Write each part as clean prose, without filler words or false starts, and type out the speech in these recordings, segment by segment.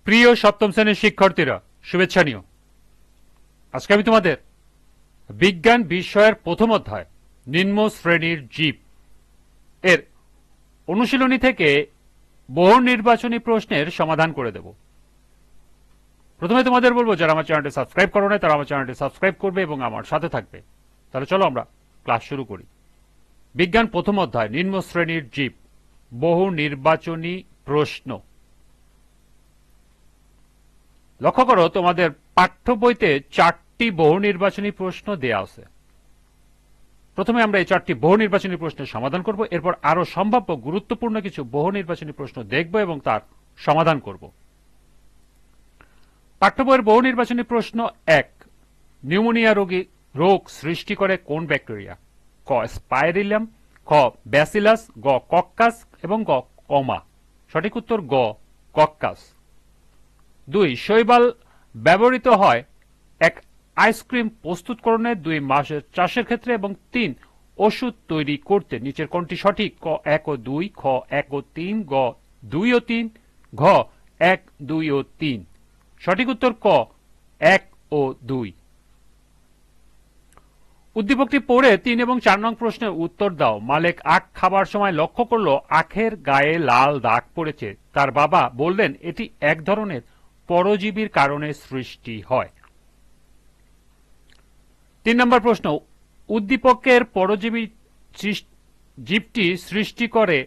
প্রিয় সপ্তম শ্রেণীর শিক্ষার্থীরা, শুভেচ্ছা নিও। আজকে আমি তোমাদের বিজ্ঞান বিষয়ের প্রথম অধ্যায় নিম্ন শ্রেণীর জীব এর অনুশীলনী থেকে বহু নির্বাচনী প্রশ্নের সমাধান করে দেব। প্রথমে তোমাদের বলবো, যারা আমার চ্যানেলটি সাবস্ক্রাইব করো না তারা আমার চ্যানেলটি সাবস্ক্রাইব করবে এবং আমার সাথে থাকবে। তাহলে চলো আমরা ক্লাস শুরু করি। বিজ্ঞান প্রথম অধ্যায় নিম্ন শ্রেণীর জীব, বহু নির্বাচনী প্রশ্ন। লক্ষ্য করো, তোমাদের পাঠ্য বইতে 4টি বহু নির্বাচনী প্রশ্ন দেয়া আছে। প্রথমে আমরা এই 4টি বহু নির্বাচনী প্রশ্নের সমাধান করব, এরপর আরো সম্ভাব্য গুরুত্বপূর্ণ কিছু বহু নির্বাচনী প্রশ্ন দেখব এবং তার সমাধান করব। পাঠ্য বইয়ের বহু নির্বাচনী প্রশ্ন 1, নিউমোনিয়া রোগ সৃষ্টি করে কোন ব্যাকটেরিয়া? ক স্পাইরিলিয়াম, খ ব্যাসিলাস, গ কক্কাস এবং গ কমা। সঠিক উত্তর গ কক্কাস। 2, শৈবাল ব্যবহৃত হয় এক আইসক্রিম প্রস্তুতকরণে, 2 মাসের চাষের ক্ষেত্রে এবং 3 ওষুধ তৈরি করতে। নিচের কোনটি সঠিক? ক 1 ও 2, খ 1 ও 3, গ 2 ও 3, ঘ 1, 2 ও 3। সঠিক উত্তর ক 1 ও 2। উদ্দীপকটি পড়ে 3 এবং 4 নং প্রশ্নের উত্তর দাও। মালেক আখ খাবার সময় লক্ষ্য করলো আখের গায়ে লাল দাগ পড়েছে। তার বাবা বললেন এটি এক ধরনের পরজীবীর কারণে সৃষ্টি হয়। 3 নম্বর প্রশ্ন, উদ্দীপকের পরজীবী জীবটি সৃষ্টি করে।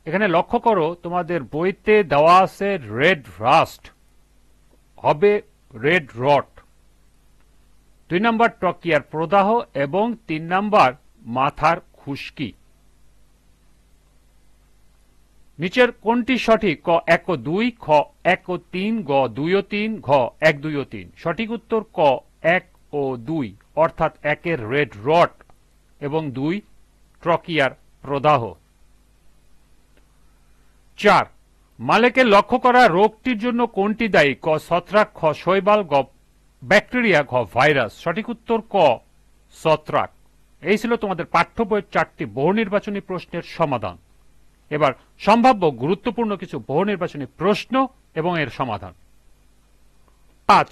এখানে লক্ষ্য করো, তোমাদের বইতে দেওয়া আছে রেড রাস্ট, হবে রেড রট। 2 নম্বর ত্বকিয়ার প্রদাহ এবং 3 নম্বর মাথার খুশকি। নিচের কোনটি সঠিক? ক 1 ও 2, খ 1 ও 3, গ 2 ও 3, ঘ 1, 2 ও 3। সঠিক উত্তর ক 1 ও 2, অর্থাৎ 1 এর রেড রট এবং 2 ত্বকিয়ার প্রদাহ। 4, মালেকের লক্ষ্য করা রোগটির জন্য কোনটি দায়ী? ক ছত্রাক, খ শৈবাল, গ ব্যাকটেরিয়া, ঘ ভাইরাস। সঠিক উত্তর ক ছত্রাক। এই ছিল তোমাদের পাঠ্য বইয়ের 4টি বহু নির্বাচনী প্রশ্নের সমাধান। এবার সম্ভাব্য গুরুত্বপূর্ণ কিছু বহু নির্বাচনী প্রশ্ন এবং এর সমাধান। 5,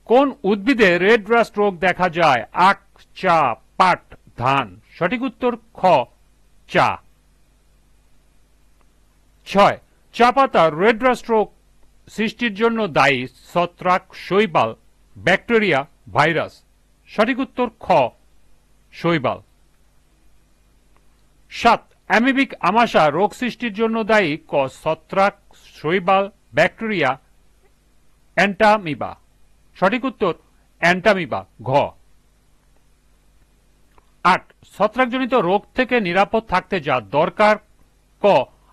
কোন উদ্ভিদে রেড রাস্ট রোগ দেখা যায়? আখ, চা, পাট, ধান। সঠিক উত্তর খ চা। 6, চা পাতা রেড রাস্ট রোগ সৃষ্টির জন্য দায়ী ছত্রাক, শৈবাল, ব্যাকটেরিয়া, ভাইরাস। সঠিক উত্তর খ শৈবাল। 7, অ্যামিবিক আমাশা রোগ সৃষ্টির জন্য দায়ী? ক ছত্রাক, শৈবাল, ব্যাকটেরিয়া, অ্যান্টামিবা। সঠিক উত্তর অ্যান্টামিবা, ঘ। 8, ছত্রাকজনিত রোগ থেকে নিরাপদ থাকতে যা দরকার? ক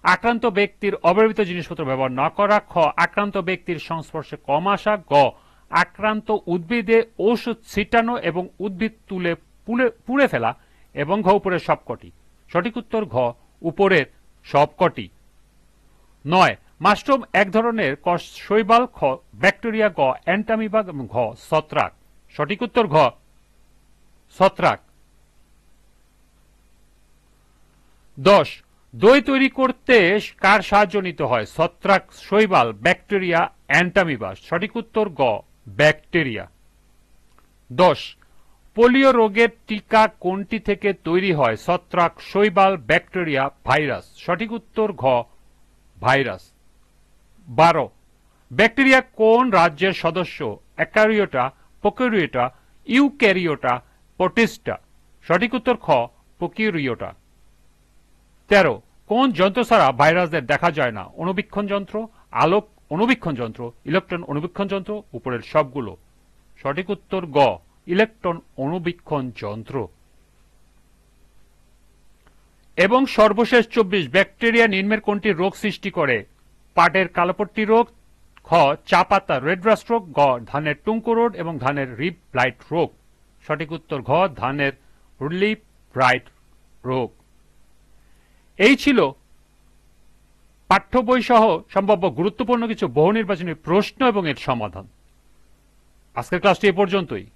আক্রান্ত ব্যক্তির অব্যবহৃত জিনিসপত্র ব্যবহার না করা, খ আক্রান্ত ব্যক্তির সংস্পর্শে কম আসা, গ আক্রান্ত উদ্ভিদে ঔষধ ছিটানো এবং উদ্ভিদ পুড়ে ফেলা, এবং ঘ উপরের সবকটি। সঠিক উত্তর ঘ উপরের সবকটি। 9, মাশরুম এক ধরনের, ক শৈবাল, খ ব্যাকটেরিয়া, গ অ্যান্টামিবা এবং ঘ ছত্রাক। সঠিক উত্তর ঘ ছত্রাক। 10, দই তৈরি করতে কার সাহায্য নিতে হয়? ছত্রাক, শৈবাল, ব্যাকটেরিয়া, অ্যান্টামিবা। সঠিক উত্তর গ ব্যাকটেরিয়া। 10, পোলিও রোগের টিকা কোনটি থেকে তৈরি হয়? ছত্রাক, শৈবাল, ব্যাকটেরিয়া, ভাইরাস। সঠিক উত্তর ঘ ভাইরাস। 12, ব্যাকটেরিয়া কোন রাজ্যের সদস্য? Akaryota, prokaryota, Eukaryota, Protista. সঠিক উত্তর খ প্রোক্যারিওটা। 13, কোন যন্ত্র ছাড়া ভাইরাসদের দেখা যায় না? অণুবীক্ষণ যন্ত্র, আলোক অণুবীক্ষণ যন্ত্র, ইলেকট্রন অণুবীক্ষণ যন্ত্র, উপরের সবগুলো। সঠিক উত্তর গ ইলেকট্রন অণুবীক্ষণ যন্ত্র। এবং সর্বশেষ 24, ব্যাকটেরিয়া নিম্নের কোনটি রোগ সৃষ্টি করে? পাটের কালোপট্টি রোগ, খ চা পাতা রেড রাস্ট রোগ, গ ধানের টুঙ্কো রোগ এবং ধানের রিপ ব্লাইট রোগ। সঠিক উত্তর ঘ ধানের রিপ ব্লাইট রোগ। এই ছিল পাঠ্য বই সহ সম্ভাব্য গুরুত্বপূর্ণ কিছু বহু নির্বাচনী প্রশ্ন এবং এর সমাধান। আজকের ক্লাসটি এ পর্যন্তই।